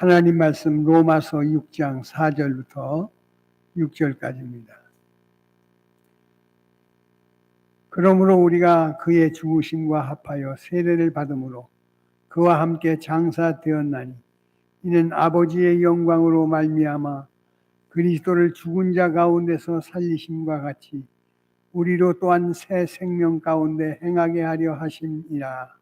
하나님 말씀 로마서 6장 4절부터 6절까지입니다. 그러므로 우리가 그의 죽으심과 합하여 세례를 받음으로 그와 함께 장사되었나니 이는 아버지의 영광으로 말미암아 그리스도를 죽은 자 가운데서 살리심과 같이 우리로 또한 새 생명 가운데 행하게 하려 하심이라.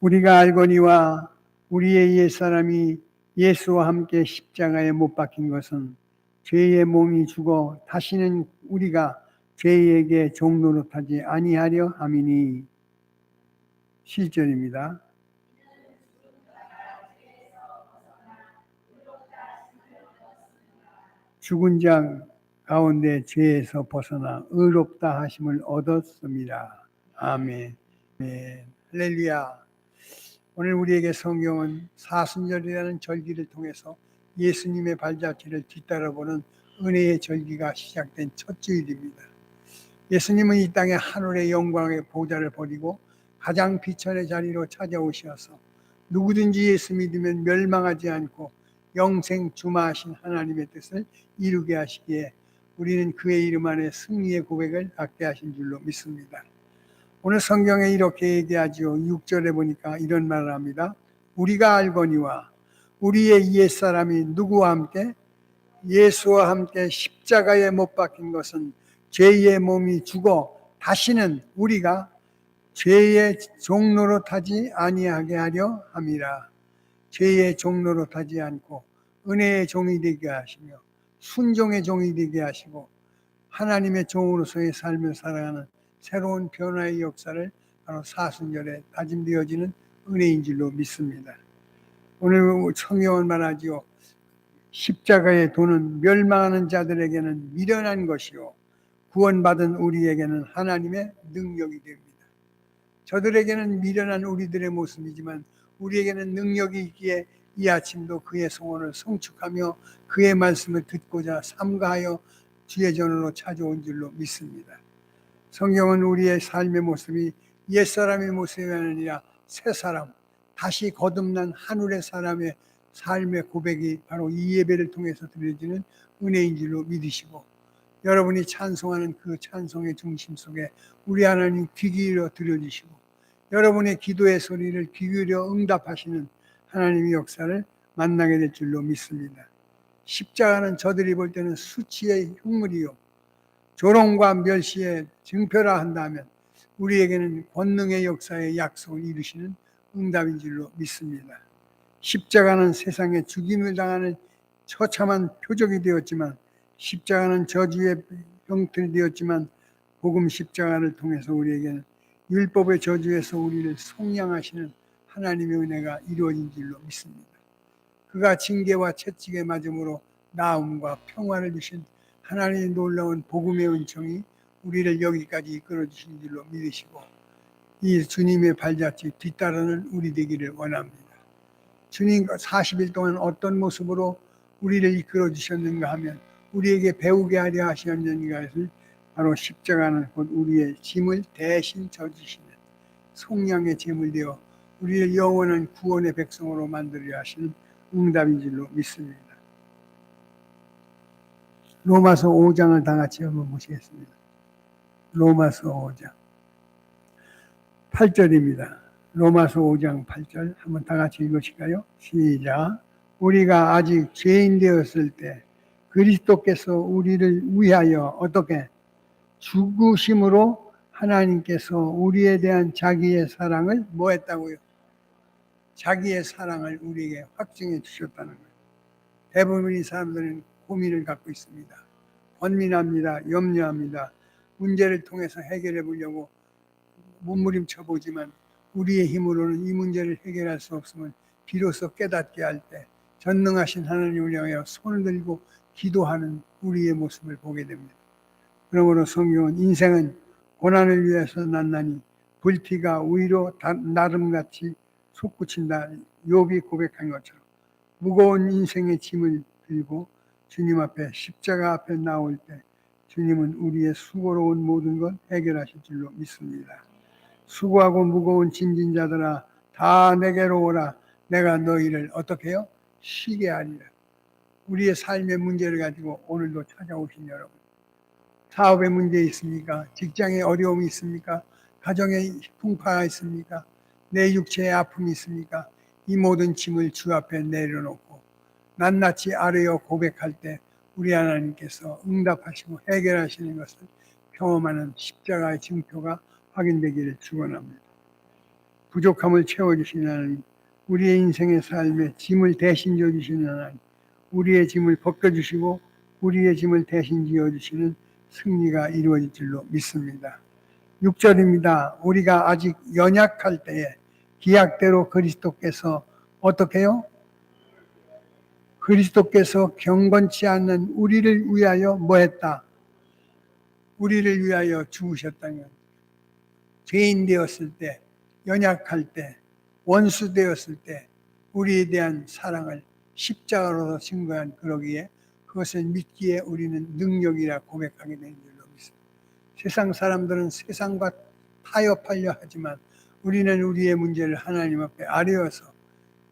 우리가 알거니와 우리의 옛사람이 예수와 함께 십자가에 못 박힌 것은 죄의 몸이 죽어 다시는 우리가 죄에게 종노릇하지 아니하려 함이니. 실절입니다. 죽은 자 가운데 죄에서 벗어나 의롭다 하심을 얻었습니다. 아멘. 할렐루야. 오늘 우리에게 성경은 사순절이라는 절기를 통해서 예수님의 발자취를 뒤따라보는 은혜의 절기가 시작된 첫 주일입니다. 예수님은 이 땅에 하늘의 영광의 보좌를 버리고 가장 비천의 자리로 찾아오셔서 누구든지 예수 믿으면 멸망하지 않고 영생 주마하신 하나님의 뜻을 이루게 하시기에 우리는 그의 이름 안에 승리의 고백을 갖게 하신 줄로 믿습니다. 오늘 성경에 이렇게 얘기하죠. 6절에 보니까 이런 말을 합니다. 우리가 알거니와 우리의 옛사람이 누구와 함께? 예수와 함께 십자가에 못 박힌 것은 죄의 몸이 죽어 다시는 우리가 죄의 종노릇하지 아니하게 하려 함이라. 죄의 종노릇하지 않고 은혜의 종이 되게 하시며 순종의 종이 되게 하시고 하나님의 종으로서의 삶을 살아가는 새로운 변화의 역사를 바로 사순절에 다짐되어지는 은혜인 줄로 믿습니다. 오늘 성경은 말하지요. 십자가의 도는 멸망하는 자들에게는 미련한 것이요 구원받은 우리에게는 하나님의 능력이 됩니다. 저들에게는 미련한 우리들의 모습이지만 우리에게는 능력이 있기에 이 아침도 그의 소원을 성축하며 그의 말씀을 듣고자 삼가하여 주의 전으로 찾아온 줄로 믿습니다. 성경은 우리의 삶의 모습이 옛사람의 모습이 아니라 새사람, 다시 거듭난 하늘의 사람의 삶의 고백이 바로 이 예배를 통해서 드려지는 은혜인 줄로 믿으시고 여러분이 찬송하는 그 찬송의 중심 속에 우리 하나님 귀 기울여 들려주시고 여러분의 기도의 소리를 귀 기울여 응답하시는 하나님의 역사를 만나게 될 줄로 믿습니다. 십자가는 저들이 볼 때는 수치의 흉물이요 조롱과 멸시의 증표라 한다면 우리에게는 권능의 역사의 약속을 이루시는 응답인 줄로 믿습니다. 십자가는 세상에 죽임을 당하는 처참한 표적이 되었지만 십자가는 저주의 형틀이 되었지만 복음 십자가를 통해서 우리에게는 율법의 저주에서 우리를 속량하시는 하나님의 은혜가 이루어진 줄로 믿습니다. 그가 징계와 채찍에 맞음으로 나음과 평화를 주신 하나님의 놀라운 복음의 은총이 우리를 여기까지 이끌어 주신 줄로 믿으시고 이 주님의 발자취 뒤따르는 우리 되기를 원합니다. 주님 40일 동안 어떤 모습으로 우리를 이끌어 주셨는가 하면 우리에게 배우게 하려 하셨는가 해서 바로 십자가는 곧 우리의 짐을 대신 져주시는 속량의 제물 되어 우리를 영원한 구원의 백성으로 만들려 하시는 응답인 줄로 믿습니다. 로마서 5장을 다 같이 한번 보시겠습니다. 로마서 5장 8절입니다. 로마서 5장 8절 한번 다 같이 읽으실까요? 시작. 우리가 아직 죄인 되었을 때 그리스도께서 우리를 위하여 어떻게 죽으심으로 하나님께서 우리에 대한 자기의 사랑을 뭐 했다고요? 자기의 사랑을 우리에게 확증해 주셨다는 거예요. 대부분의 사람들은 고민을 갖고 있습니다. 번민합니다. 염려합니다. 문제를 통해서 해결해 보려고 몸부림쳐 보지만 우리의 힘으로는 이 문제를 해결할 수 없으면 비로소 깨닫게 할 때 전능하신 하나님을 향하여 손을 들고 기도하는 우리의 모습을 보게 됩니다. 그러므로 성경은 인생은 고난을 위해서 났나니 불티가 위로 나름같이 솟구친다. 욥이 고백한 것처럼 무거운 인생의 짐을 들고 주님 앞에 십자가 앞에 나올 때 주님은 우리의 수고로운 모든 것 해결하실 줄로 믿습니다. 수고하고 무거운 짐진 자들아 다 내게로 오라. 내가 너희를 어떻게 해요? 쉬게 하리라. 우리의 삶의 문제를 가지고 오늘도 찾아오신 여러분, 사업에 문제 있습니까? 직장에 어려움이 있습니까? 가정에 풍파가 있습니까? 내 육체에 아픔이 있습니까? 이 모든 짐을 주 앞에 내려놓고 낱낱이 아뢰어 고백할 때 우리 하나님께서 응답하시고 해결하시는 것을 경험하는 십자가의 증표가 확인되기를 축원합니다. 부족함을 채워주시는 하나님, 우리의 인생의 삶에 짐을 대신 져주시는 하나님, 우리의 짐을 벗겨주시고 우리의 짐을 대신 지어주시는 승리가 이루어질 줄로 믿습니다. 6절입니다. 우리가 아직 연약할 때에 기약대로 그리스도께서 어떻게 해요? 그리스도께서 경건치 않는 우리를 위하여 뭐 했다? 우리를 위하여 죽으셨다면, 죄인 되었을 때, 연약할 때, 원수 되었을 때 우리에 대한 사랑을 십자가로서 증거한 그러기에 그것을 믿기에 우리는 능력이라 고백하게 되는 줄로 믿습니다. 세상 사람들은 세상과 타협하려 하지만 우리는 우리의 문제를 하나님 앞에 아뢰어서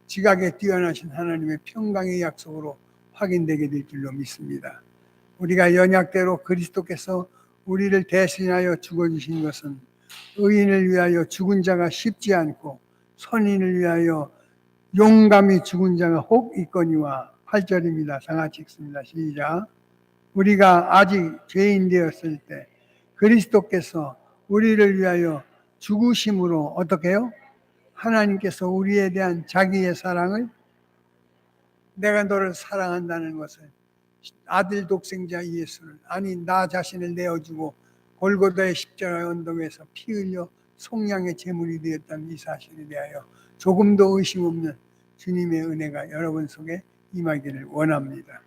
지각에 뛰어나신 하나님의 평강의 약속으로 확인되게 될 줄로 믿습니다. 우리가 연약대로 그리스도께서 우리를 대신하여 죽어주신 것은 의인을 위하여 죽은 자가 쉽지 않고 선인을 위하여 용감히 죽은 자가 혹 있거니와. 8절입니다. 다같이 읽습니다. 시작. 우리가 아직 죄인 되었을 때 그리스도께서 우리를 위하여 죽으심으로 어떻게 해요? 하나님께서 우리에 대한 자기의 사랑을, 내가 너를 사랑한다는 것을 아들 독생자 예수를, 아니 나 자신을 내어주고 골고다의 십자가의 언덕에서 피 흘려 속량의 제물이 되었다는 이 사실에 대하여 조금도 의심 없는 주님의 은혜가 여러분 속에 임하기를 원합니다.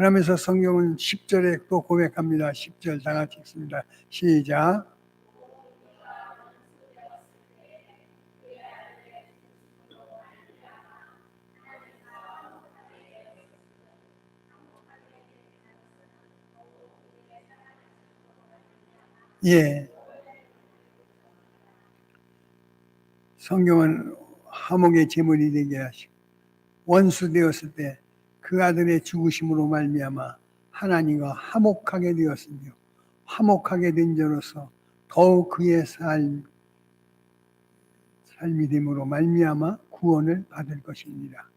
그러면서 성경은 10절에 또 고백합니다. 10절 다 같이 읽습니다. 시작. 예. 성경은 화목의 제물이 되게 하시고 원수 되었을 때 그 아들의 죽으심으로 말미암아 하나님과 화목하게 되었으며 화목하게 된 자로서 더욱 그의 삶이 됨으로 말미암아 구원을 받을 것입니다.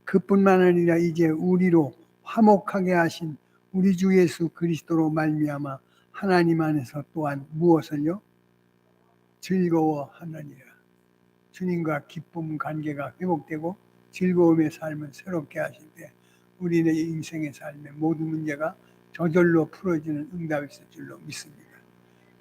그뿐만 아니라 이제 우리로 화목하게 하신 우리 주 예수 그리스도로 말미암아 하나님 안에서 또한 무엇을요? 즐거워하느니라. 주님과 기쁨 관계가 회복되고 즐거움의 삶을 새롭게 하실 때 우리의 인생의 삶의 모든 문제가 저절로 풀어지는 응답이 있을 줄로 믿습니다.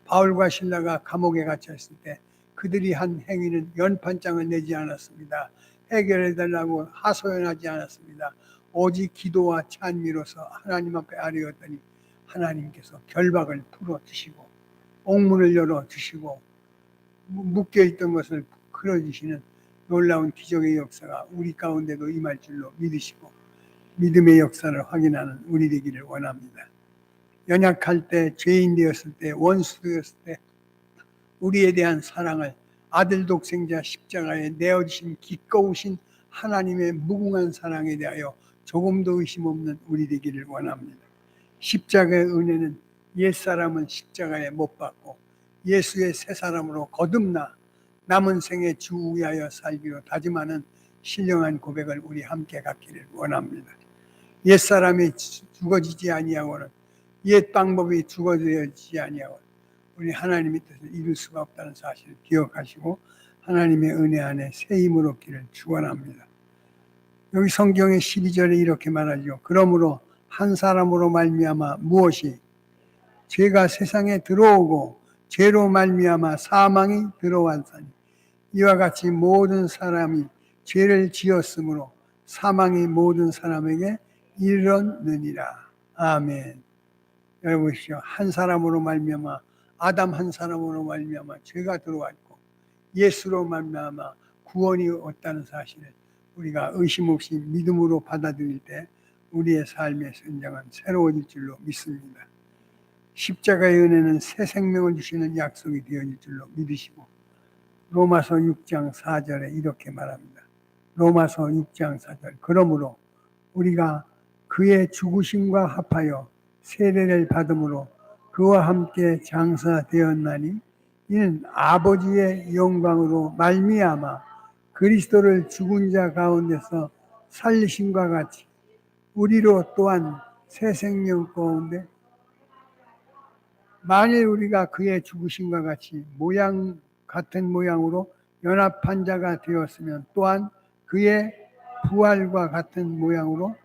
바울과 신라가 감옥에 갇혔을 때 그들이 한 행위는 연판장을 내지 않았습니다. 해결해달라고 하소연하지 않았습니다. 오직 기도와 찬미로서 하나님 앞에 아뢰었더니 하나님께서 결박을 풀어주시고 옥문을 열어주시고 묶여있던 것을 풀어주시는 놀라운 기적의 역사가 우리 가운데도 임할 줄로 믿으시고 믿음의 역사를 확인하는 우리 되기를 원합니다. 연약할 때, 죄인 되었을 때, 원수 되었을 때 우리에 대한 사랑을 아들 독생자 십자가에 내어주신 기꺼우신 하나님의 무궁한 사랑에 대하여 조금도 의심 없는 우리 되기를 원합니다. 십자가의 은혜는 옛사람은 십자가에 못 박고 예수의 새 사람으로 거듭나 남은 생에 주 위하여 살기로 다짐하는 신령한 고백을 우리 함께 갖기를 원합니다. 옛사람이 죽어지지 아니하고는 옛 방법이 죽어지지 아니하고는 우리 하나님의 뜻을 이룰 수가 없다는 사실을 기억하시고 하나님의 은혜 안에 새 힘을 얻기를 축원합니다. 여기 성경의 12절에 이렇게 말하죠. 그러므로 한 사람으로 말미암아 무엇이 죄가 세상에 들어오고 죄로 말미암아 사망이 들어왔으니 이와 같이 모든 사람이 죄를 지었으므로 사망이 모든 사람에게 이르렀느니라. 아멘. 여러분 보십시오. 한 사람으로 말미암아 아담 한 사람으로 말미암아 죄가 들어왔고 예수로 말미암아 구원이 왔다는 사실을 우리가 의심 없이 믿음으로 받아들일 때 우리의 삶의 현장은 새로워질 줄로 믿습니다. 십자가의 은혜는 새 생명을 주시는 약속이 되어질 줄로 믿으시고 로마서 6장 4절에 이렇게 말합니다. 로마서 6장 4절 그러므로 우리가 그의 죽으심과 합하여 세례를 받음으로 그와 함께 장사되었나니 이는 아버지의 영광으로 말미암아 그리스도를 죽은 자 가운데서 살리심과 같이 우리로 또한 새 생명 가운데 만일 우리가 그의 죽으심과 같이 같은 모양으로 연합한 자가 되었으면 또한 그의 부활과 같은 모양으로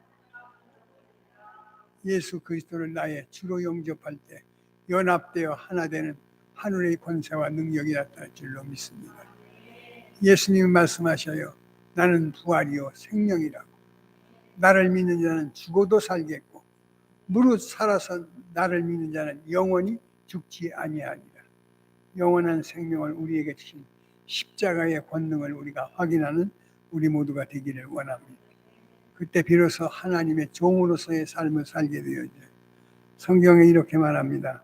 예수 그리스도를 나의 주로 영접할 때 연합되어 하나 되는 하늘의 권세와 능력이 나타날 줄로 믿습니다. 예수님 말씀하셔요. 나는 부활이요 생명이라고. 나를 믿는 자는 죽어도 살겠고 무릇 살아서 나를 믿는 자는 영원히 죽지 아니하리라. 영원한 생명을 우리에게 주신 십자가의 권능을 우리가 확인하는 우리 모두가 되기를 원합니다. 그때 비로소 하나님의 종으로서의 삶을 살게 되어져요. 성경에 이렇게 말합니다.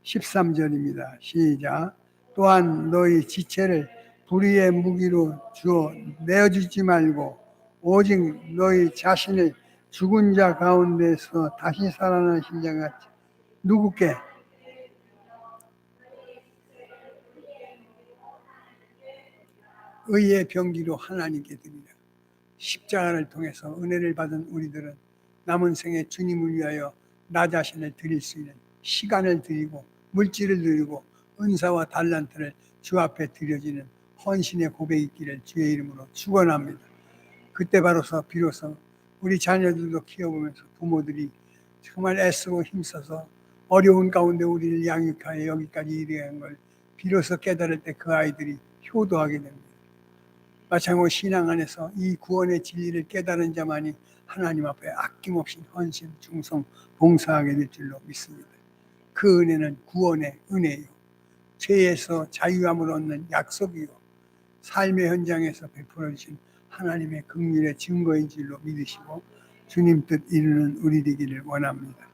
13절입니다. 시작. 또한 너희 지체를 불의의 무기로 주어 내어주지 말고 오직 너희 자신을 죽은 자 가운데서 다시 살아나신 자 같이 누구께 의의 병기로 하나님께 드리라. 십자가를 통해서 은혜를 받은 우리들은 남은 생에 주님을 위하여 나 자신을 드릴 수 있는 시간을 드리고 물질을 드리고 은사와 달란트를 주 앞에 드려지는 헌신의 고백이 있기를 주의 이름으로 축원합니다. 그때 비로소 우리 자녀들도 키워보면서 부모들이 정말 애쓰고 힘써서 어려운 가운데 우리를 양육하여 여기까지 이르게 한 걸 비로소 깨달을 때 그 아이들이 효도하게 됩니다. 마찬가지로 신앙 안에서 이 구원의 진리를 깨달은 자만이 하나님 앞에 아낌없이 헌신, 충성, 봉사하게 될 줄로 믿습니다. 그 은혜는 구원의 은혜요, 죄에서 자유함을 얻는 약속이요, 삶의 현장에서 베풀어 주신 하나님의 긍휼의 증거인 줄로 믿으시고 주님 뜻 이루는 우리 되기를 원합니다.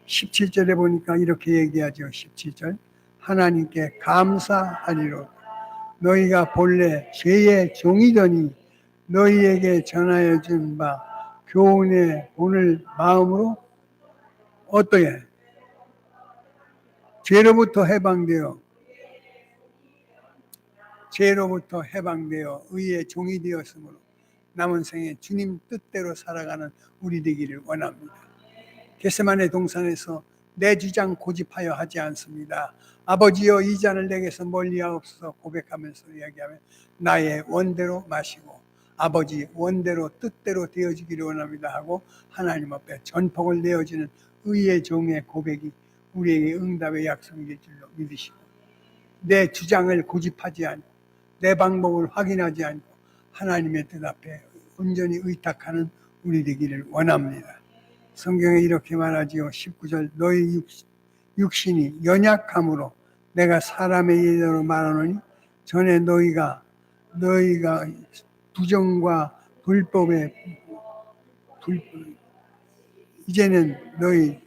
17절에 보니까 이렇게 얘기하죠. 17절 하나님께 감사하리로다. 너희가 본래 죄의 종이더니 너희에게 전하여 준 바 교훈의 본을 마음으로 어떠해? 죄로부터 해방되어 의의 종이 되었으므로 남은 생에 주님 뜻대로 살아가는 우리 되기를 원합니다. 겟세마네 동산에서 내 주장 고집하여 하지 않습니다. 아버지여 이 잔을 내게서 멀리하옵소서 고백하면서 이야기하며 나의 원대로 마시고 아버지 원대로 뜻대로 되어지기를 원합니다 하고 하나님 앞에 전폭을 내어지는 의의 종의 고백이 우리에게 응답의 약속이 될 줄로 믿으시고 내 주장을 고집하지 않고 내 방법을 확인하지 않고 하나님의 뜻 앞에 온전히 의탁하는 우리 되기를 원합니다. 성경에 이렇게 말하지요. 19절 너희 육신이 연약함으로 내가 사람의 예대로 말하노니 전에 너희가 부정과 이제는 너희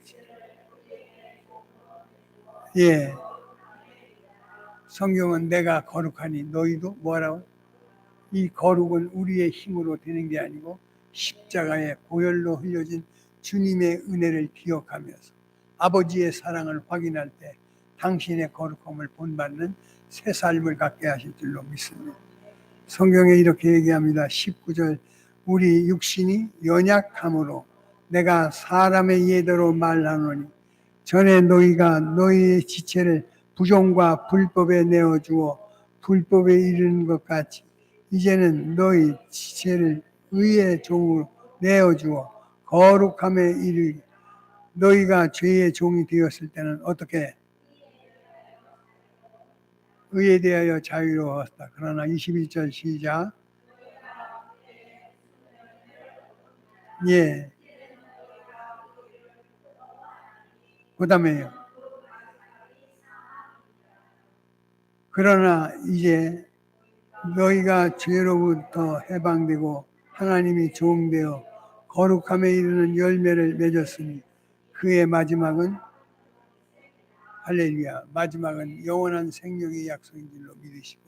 성경은 내가 거룩하니 너희도 뭐라고? 이 거룩은 우리의 힘으로 되는 게 아니고 십자가의 보혈로 흘려진 주님의 은혜를 기억하면서 아버지의 사랑을 확인할 때 당신의 거룩함을 본받는 새 삶을 갖게 하실 줄로 믿습니다. 성경에 이렇게 얘기합니다. 19절 우리 육신이 연약함으로 내가 사람의 예대로 말하노니 전에 너희가 너희의 지체를 부정과 불법에 내어주어 불법에 이르는 것 같이 이제는 너희 지체를 의의 종으로 내어주어 거룩함에 이르기. 너희가 죄의 종이 되었을 때는 어떻게 의에 대하여 자유로웠다. 그러나 21절 시작. 그 다음에요. 그러나 이제 너희가 죄로부터 해방되고 하나님이 종되어 거룩함에 이르는 열매를 맺었으니 그의 마지막은 할렐루야, 마지막은 영원한 생명의 약속인 줄로 믿으시고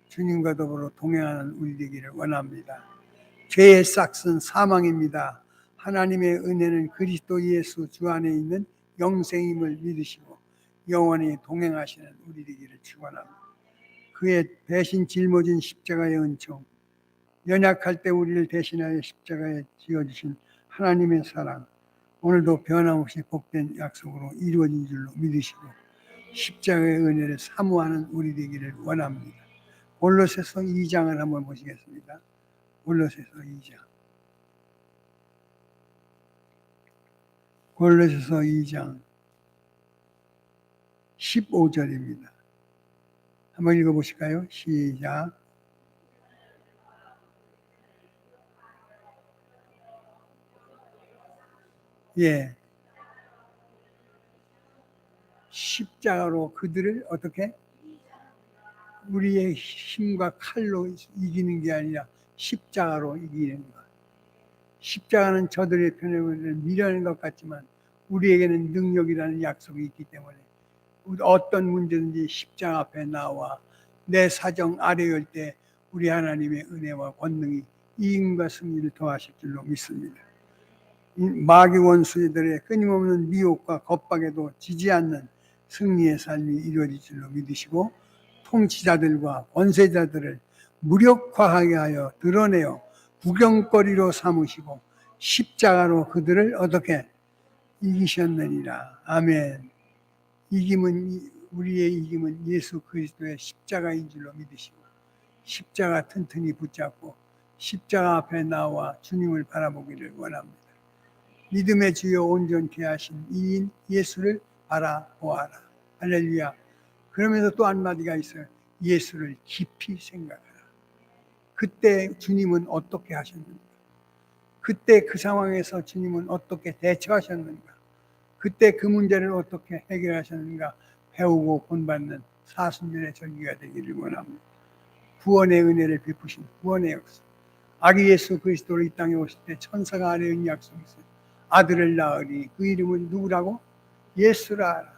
주님과 더불어 동행하는 우리 되기를 원합니다. 죄의 싹은 사망입니다. 하나님의 은혜는 그리스도 예수 주 안에 있는 영생임을 믿으시고 영원히 동행하시는 우리 되기를 축원합니다. 그의 대신 짊어진 십자가의 은총, 연약할 때 우리를 대신하여 십자가에 지어주신 하나님의 사랑, 오늘도 변함없이 복된 약속으로 이루어진 줄로 믿으시고 십자가의 은혜를 사모하는 우리 되기를 원합니다. 골로새서 2장을 한번 보시겠습니다. 골로새서 2장. 골로새서 2장 15절입니다. 한번 읽어보실까요? 시작. 예. 십자가로 그들을 어떻게? 우리의 힘과 칼로 이기는 게 아니라 십자가로 이기는 것. 십자가는 저들의 편에 미련한 것 같지만 우리에게는 능력이라는 약속이 있기 때문에 어떤 문제든지 십자가 앞에 나와 내 사정 아뢰올 때 우리 하나님의 은혜와 권능이 이임과 승리를 더하실 줄로 믿습니다. 마귀 원수들의 끊임없는 미혹과 겁박에도 지지 않는 승리의 삶이 이루어질 줄로 믿으시고 통치자들과 권세자들을 무력화하게 하여 드러내어 구경거리로 삼으시고 십자가로 그들을 어떻게 이기셨느니라. 아멘. 우리의 이김은 예수 그리스도의 십자가인 줄로 믿으시고 십자가 튼튼히 붙잡고 십자가 앞에 나와 주님을 바라보기를 원합니다. 믿음의 주여 온전케 하신 이인 예수를 바라보아라. 할렐루야. 그러면서 또 한마디가 있어요. 예수를 깊이 생각하라. 그때 주님은 어떻게 하셨는가? 그때 그 상황에서 주님은 어떻게 대처하셨는가? 그때 그 문제를 어떻게 해결하셨는가? 배우고 본받는 사순절의 절기가 되기를 원합니다. 구원의 은혜를 베푸신 구원의 역사. 아기 예수 그리스도로 이 땅에 오실 때 천사가 아뢰은 약속이 있어요. 아들을 낳으리. 그 이름은 누구라고? 예수라.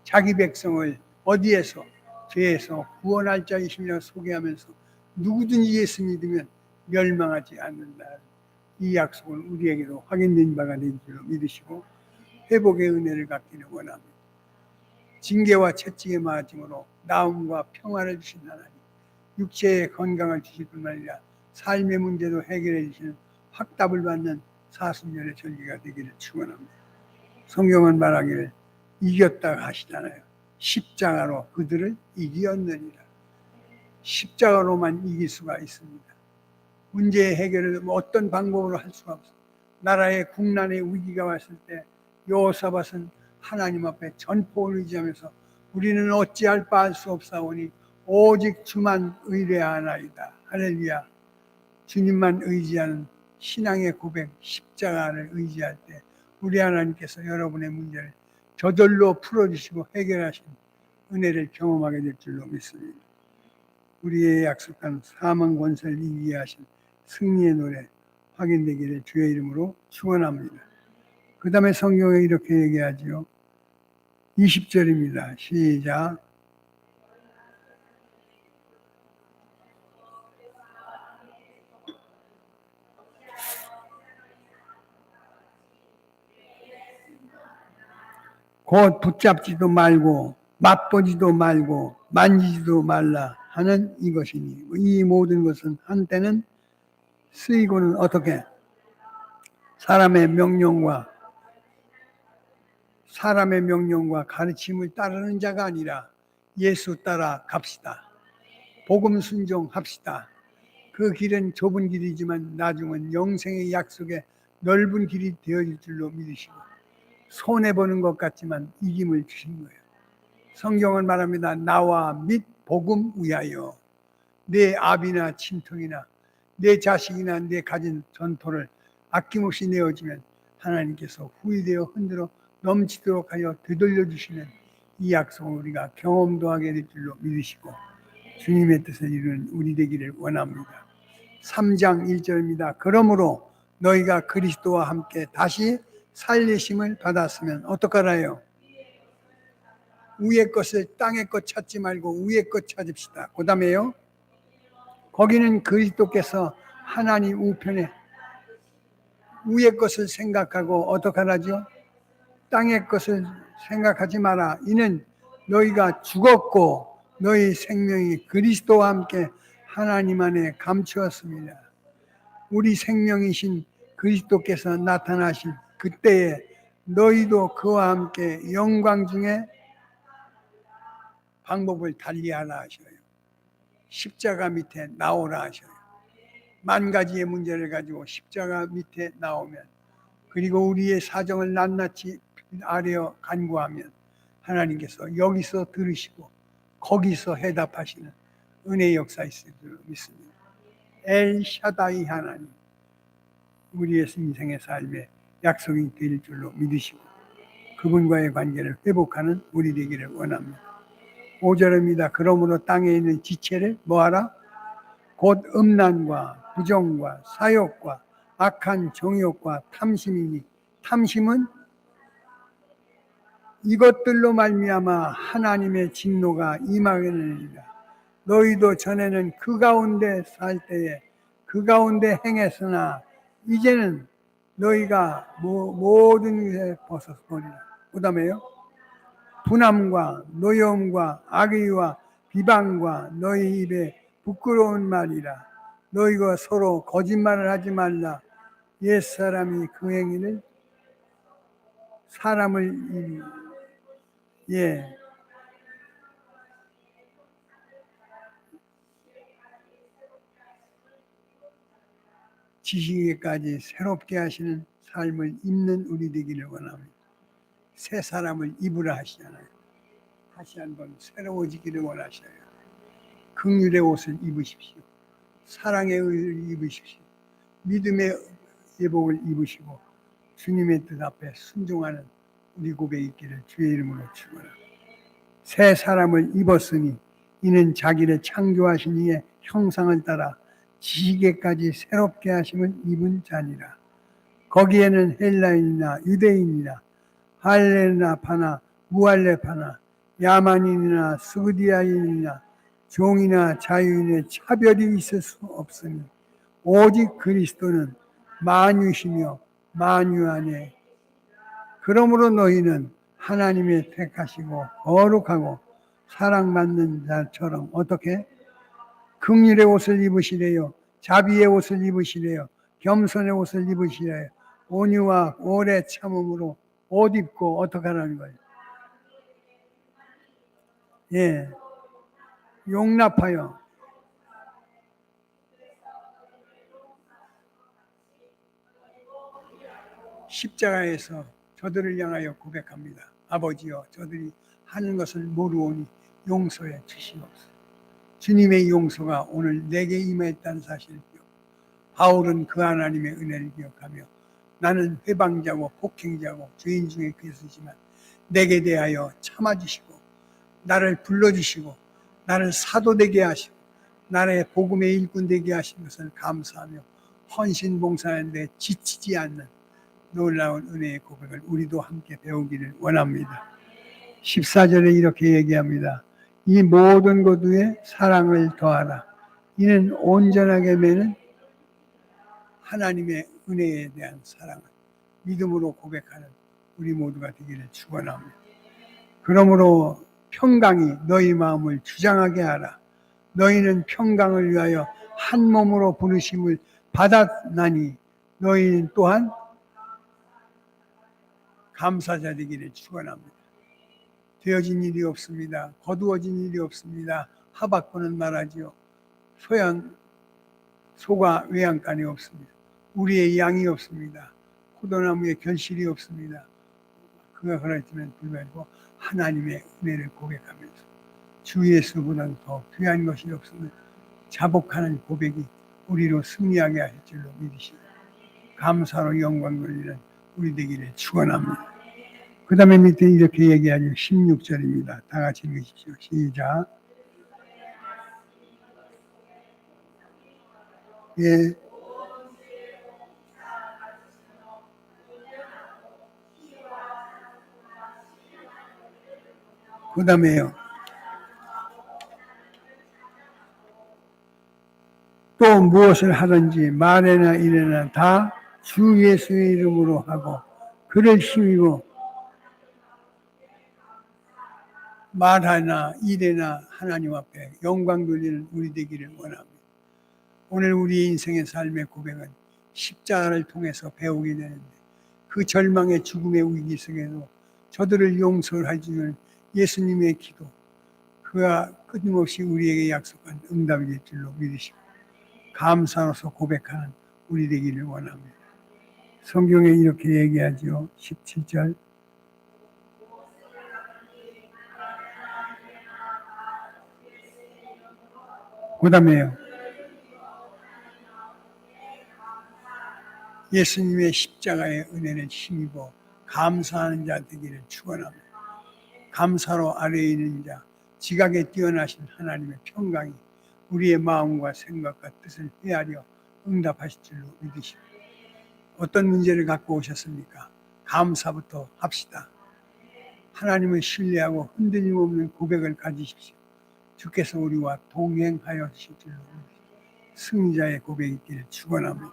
자기 백성을 어디에서? 죄에서 구원할 자이심이라 소개하면서 누구든지 예수 믿으면 멸망하지 않는다. 이 약속은 우리에게도 확인된 바가 된 줄로 믿으시고 회복의 은혜를 갖기를 원합니다. 징계와 채찍의 맞음으로 나음과 평화를 주신 하나님, 육체의 건강을 주실 뿐만 아니라 삶의 문제도 해결해 주시는 확답을 받는 사순절의 절기가 되기를 축원합니다. 성경은 말하기를 이겼다 하시잖아요. 십자가로 그들을 이기었느니라. 십자가로만 이길 수가 있습니다. 문제의 해결을 어떤 방법으로 할 수가 없습니다. 나라의 국난의 위기가 왔을 때 여호사밧은 하나님 앞에 전포를 의지하면서 우리는 어찌할 바 할 수 없사오니 오직 주만 의뢰하나이다. 할렐루야. 주님만 의지하는 신앙의 고백, 십자가를 의지할 때 우리 하나님께서 여러분의 문제를 저절로 풀어주시고 해결하신 은혜를 경험하게 될 줄로 믿습니다. 우리의 약속한 사망 권세를 이기게 하신 승리의 노래 확인되기를 주의 이름으로 축원합니다. 그 다음에 성경에 이렇게 얘기하지요. 20절입니다. 시작. 곧 붙잡지도 말고 맛보지도 말고 만지지도 말라 하는 이것이니 이 모든 것은 한때는 쓰이고는 어떻게 사람의 명령과 가르침을 따르는 자가 아니라 예수 따라 갑시다. 복음 순종합시다. 그 길은 좁은 길이지만 나중은 영생의 약속의 넓은 길이 되어질 줄로 믿으시고 손해보는 것 같지만 이김을 주신 거예요. 성경은 말합니다. 나와 및 복음 위하여 내 아비나 친척이나 내 자식이나 내 가진 전토를 아낌없이 내어주면 하나님께서 후이되어 흔들어 넘치도록 하여 되돌려 주시는 이 약속을 우리가 경험도 하게 될 줄로 믿으시고 주님의 뜻을 이루는 우리 되기를 원합니다. 3장 1절입니다. 그러므로 너희가 그리스도와 함께 다시 살리심을 받았으면 어떡하라요? 위의 것을 땅의 것 찾지 말고 위의 것 찾읍시다. 그 다음에요. 거기는 그리스도께서 하나님 우편에 위의 것을 생각하고 어떡하라죠? 땅의 것을 생각하지 마라. 이는 너희가 죽었고 너희 생명이 그리스도와 함께 하나님 안에 감추었습니다. 우리 생명이신 그리스도께서 나타나실 그때에 너희도 그와 함께 영광 중에 방법을 달리하라 하셔요. 십자가 밑에 나오라 하셔요. 만 가지의 문제를 가지고 십자가 밑에 나오면, 그리고 우리의 사정을 낱낱이 아뢰어 간구하면 하나님께서 여기서 들으시고 거기서 해답하시는 은혜의 역사 있을 줄 믿습니다. 엘 샤다이 하나님, 우리의 인생의 삶에 약속이 될 줄로 믿으시고 그분과의 관계를 회복하는 우리 되기를 원합니다. 5절입니다. 그러므로 땅에 있는 지체를 뭐하라? 곧 음란과 부정과 사욕과 악한 정욕과 탐심이니, 탐심은 이것들로 말미암아 하나님의 진노가 임하느니라. 너희도 전에는 그 가운데 살 때에 그 가운데 행했으나 이제는 너희가 모든 것에 벗어버리라. 그 다음에요. 분함과 노여움과 악의와 비방과 너희 입에 부끄러운 말이라. 너희가 서로 거짓말을 하지 말라. 옛사람이 그 행위를 사람을 지시기까지 새롭게 하시는 삶을 입는 우리 되기를 원합니다. 새 사람을 입으라 하시잖아요. 다시 한번 새로워지기를 원하셔요. 긍휼의 옷을 입으십시오. 사랑의 의를 입으십시오. 믿음의 예복을 입으시고 주님의 뜻 앞에 순종하는 우리 고백이 있기를 주의 이름으로 축원합니다. 새 사람을 입었으니 이는 자기를 창조하신 이의 형상을 따라 지시기까지 새롭게 하심을 입은 자니라. 거기에는 헬라인이나 유대인이나 할레나파나 무할레파나 야만인이나 스그디아인이나 종이나 자유인의 차별이 있을 수 없으니 오직 그리스도는 만유시며 만유 안에, 그러므로 너희는 하나님의 택하시고 거룩하고 사랑받는 자처럼 어떻게 긍휼의 옷을 입으시래요. 자비의 옷을 입으시래요. 겸손의 옷을 입으시래요. 온유와 오래 참음으로 옷 입고 어떻게 하라는 거예요? 용납하여 십자가에서 저들을 향하여 고백합니다. 아버지여, 저들이 하는 것을 모르오니 용서해 주시옵소서. 주님의 용서가 오늘 내게 임했다는 사실을 기억. 바울은 그 하나님의 은혜를 기억하며 나는 회방자고 폭행자고 죄인 중에 괴수지만 내게 대하여 참아주시고 나를 불러주시고 나를 사도되게 하시고 나의 복음의 일꾼 되게 하신 것을 감사하며 헌신봉사하는데 지치지 않는 놀라운 은혜의 고백을 우리도 함께 배우기를 원합니다. 14절에 이렇게 얘기합니다. 이 모든 것 위에 사랑을 더하라. 이는 온전하게 매는 하나님의 은혜에 대한 사랑을 믿음으로 고백하는 우리 모두가 되기를 축원합니다. 그러므로 평강이 너희 마음을 주장하게 하라. 너희는 평강을 위하여 한 몸으로 부르심을 받았나니 너희는 또한 감사자 되기를 축원합니다. 되어진 일이 없습니다. 거두어진 일이 없습니다. 하박고는 말하지요. 소가 외양간에 없습니다. 우리의 양이 없습니다. 포도나무에 결실이 없습니다. 그가 그랬지만 불구하고 하나님의 은혜를 고백하면서 주 예수보다는 더 귀한 것이 없음을 자복하는 고백이 우리로 승리하게 하실 줄로 믿으시고 감사로 영광 돌리는 우리 되기를 축원합니다. 그 다음에 밑에 이렇게 얘기하죠. 16절입니다. 다 같이 읽으십시오. 시작. 그 다음에요. 또 무엇을 하든지 말에나 일에나 다 주 예수의 이름으로 하고 그를 힘입어 말하나 일에나 하나님 앞에 영광 돌리는 우리 되기를 원합니다. 오늘 우리 인생의 삶의 고백은 십자가를 통해서 배우게 되는데 그 절망의 죽음의 위기 속에도 저들을 용서해 주는 예수님의 기도, 그가 끊임없이 우리에게 약속한 응답이 될 줄로 믿으시고 감사로서 고백하는 우리 되기를 원합니다. 성경에 이렇게 얘기하죠. 17절. 그 다음에요. 예수님의 십자가의 은혜는 힘입어 감사하는 자 되기를 축원합니다. 감사로 아래에 있는 자, 지각에 뛰어나신 하나님의 평강이 우리의 마음과 생각과 뜻을 헤아려 응답하실 줄로 믿으시고 어떤 문제를 갖고 오셨습니까? 감사부터 합시다. 하나님을 신뢰하고 흔들림 없는 고백을 가지십시오. 주께서 우리와 동행하여 주실 줄로 믿으시고 승리자의 고백이 있기를 축원합니다.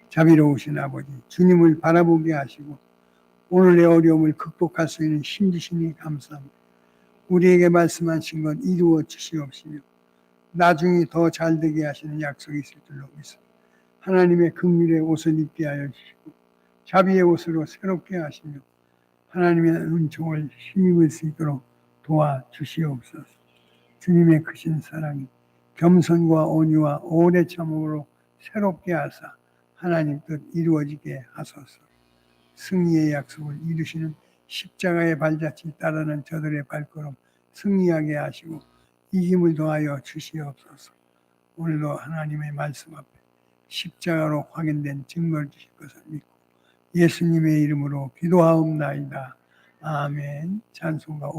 자비로우신 아버지, 주님을 바라보게 하시고 오늘의 어려움을 극복할 수 있는 힘 주시니 감사합니다. 우리에게 말씀하신 것 이루어 주시옵시며 나중에 더 잘되게 하시는 약속이 있을 줄로 믿습니다. 하나님의 긍휼의 옷을 입게 하여 주시고 자비의 옷으로 새롭게 하시며 하나님의 은총을 힘입을 수 있도록 도와주시옵소서. 주님의 크신 사랑이 겸손과 온유와 오래 참음으로 새롭게 하사 하나님 뜻 이루어지게 하소서. 승리의 약속을 이루시는 십자가의 발자취 따르는 저들의 발걸음 승리하게 하시고 이김을 더하여 주시옵소서. 오늘도 하나님의 말씀 앞에 십자가로 확인된 증거를 주실 것을 믿고 예수님의 이름으로 기도하옵나이다. 아멘. 찬송가